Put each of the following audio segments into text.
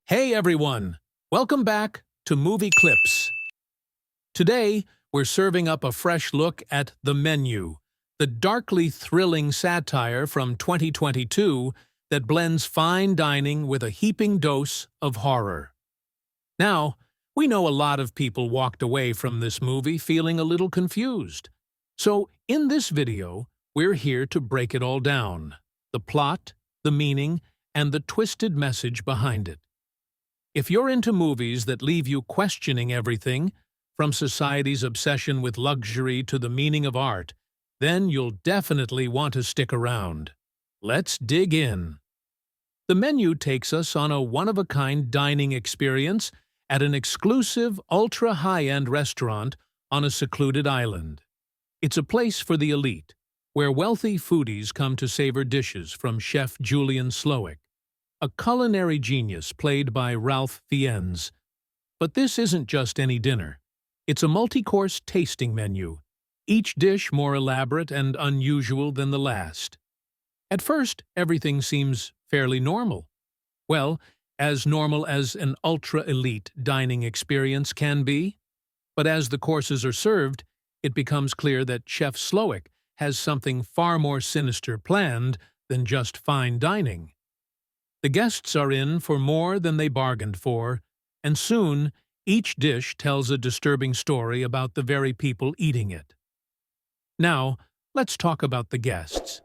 Hey everyone! Welcome back to Movie Clips. Today, we're serving up a fresh look at The Menu, the darkly thrilling satire from 2022 that blends fine dining with a heaping dose of horror. Now, we know a lot of people walked away from this movie feeling a little confused. So, in this video, we're here to break it all down: the plot, the meaning, and the twisted message behind it. If you're into movies that leave you questioning everything, from society's obsession with luxury to the meaning of art, then you'll definitely want to stick around. Let's dig in. The Menu takes us on a one-of-a-kind dining experience at an exclusive, ultra-high-end restaurant on a secluded island. It's a place for the elite, where wealthy foodies come to savor dishes from chef Julian Slowik, a culinary genius played by Ralph Fiennes. But this isn't just any dinner. It's a multi-course tasting menu, each dish more elaborate and unusual than the last. At first, everything seems fairly normal. Well, as normal as an ultra-elite dining experience can be. But as the courses are served, it becomes clear that Chef Slowik has something far more sinister planned than just fine dining. The guests are in for more than they bargained for, and soon each dish tells a disturbing story about the very people eating it. Now, let's talk about the guests.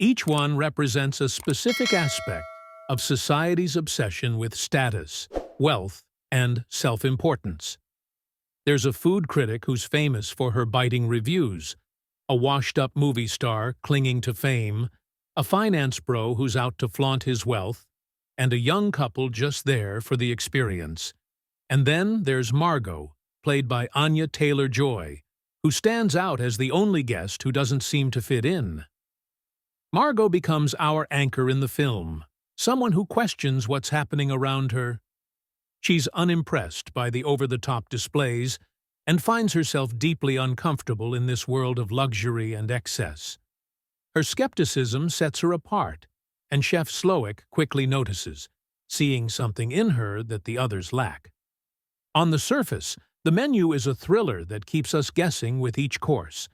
Each one represents a specific aspect of society's obsession with status, wealth, and self-importance. There's a food critic who's famous for her biting reviews, a washed-up movie star clinging to fame, a finance bro who's out to flaunt his wealth, and a young couple just there for the experience. And then there's Margot, played by Anya Taylor-Joy, who stands out as the only guest who doesn't seem to fit in. Margot becomes our anchor in the film, someone who questions what's happening around her. She's unimpressed by the over-the-top displays and finds herself deeply uncomfortable in this world of luxury and excess. Her skepticism sets her apart, and Chef Slowik quickly notices, seeing something in her that the others lack. On the surface, the menu is a thriller that keeps us guessing with each course.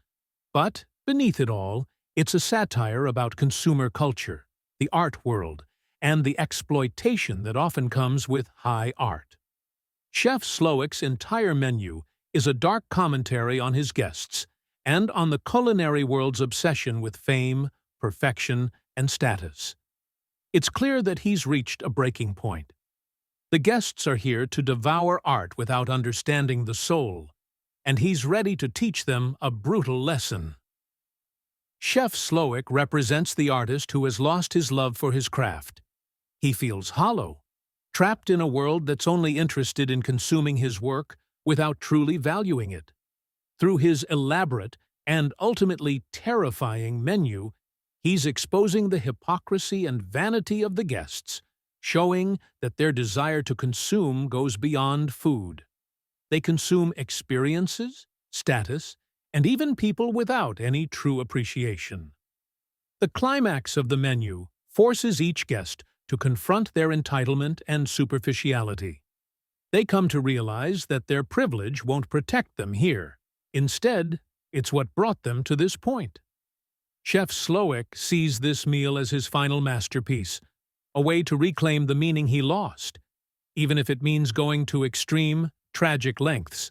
But, beneath it all, it's a satire about consumer culture, the art world, and the exploitation that often comes with high art. Chef Slowik's entire menu is a dark commentary on his guests, and on the culinary world's obsession with fame, perfection, and status. It's clear that he's reached a breaking point. The guests are here to devour art without understanding the soul, and he's ready to teach them a brutal lesson. Chef Slowik represents the artist who has lost his love for his craft. He feels hollow, trapped in a world that's only interested in consuming his work without truly valuing it. Through his elaborate and ultimately terrifying menu, he's exposing the hypocrisy and vanity of the guests, showing that their desire to consume goes beyond food. They consume experiences, status, and even people without any true appreciation. The climax of the menu forces each guest to confront their entitlement and superficiality. They come to realize that their privilege won't protect them here. Instead, it's what brought them to this point. Chef Slowik sees this meal as his final masterpiece, a way to reclaim the meaning he lost, even if it means going to extreme, tragic lengths.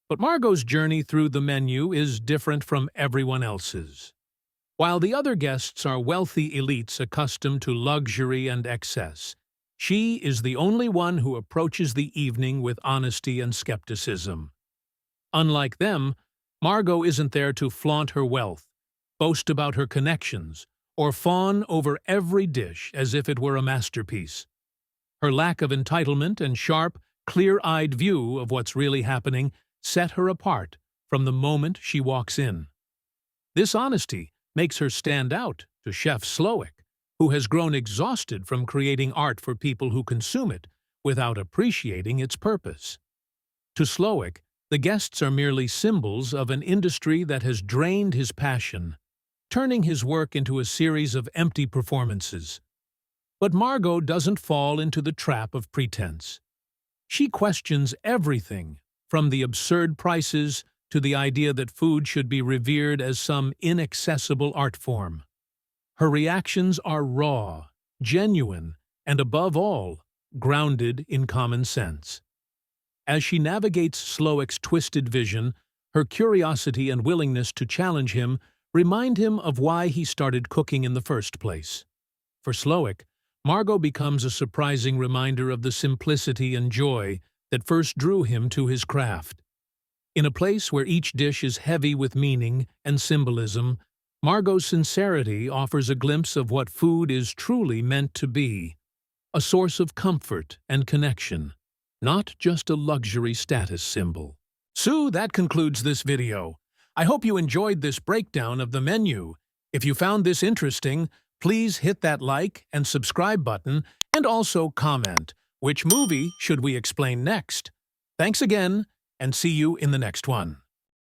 But Margot's journey through the menu is different from everyone else's. While the other guests are wealthy elites accustomed to luxury and excess, she is the only one who approaches the evening with honesty and skepticism. Unlike them, Margot isn't there to flaunt her wealth, boast about her connections, or fawn over every dish as if it were a masterpiece. Her lack of entitlement and sharp, clear-eyed view of what's really happening set her apart from the moment she walks in. This honesty makes her stand out to Chef Slowik, who has grown exhausted from creating art for people who consume it without appreciating its purpose. To Slowik, the guests are merely symbols of an industry that has drained his passion, turning his work into a series of empty performances. But Margot doesn't fall into the trap of pretense. She questions everything, from the absurd prices to the idea that food should be revered as some inaccessible art form. Her reactions are raw, genuine, and above all, grounded in common sense. As she navigates Slowik's twisted vision, her curiosity and willingness to challenge him remind him of why he started cooking in the first place. For Slowik, Margot becomes a surprising reminder of the simplicity and joy that first drew him to his craft. In a place where each dish is heavy with meaning and symbolism, Margot's sincerity offers a glimpse of what food is truly meant to be, a source of comfort and connection, not just a luxury status symbol. So that concludes this video. I hope you enjoyed this breakdown of the menu. If you found this interesting, please hit that like and subscribe button and also comment, which movie should we explain next? Thanks again, and see you in the next one.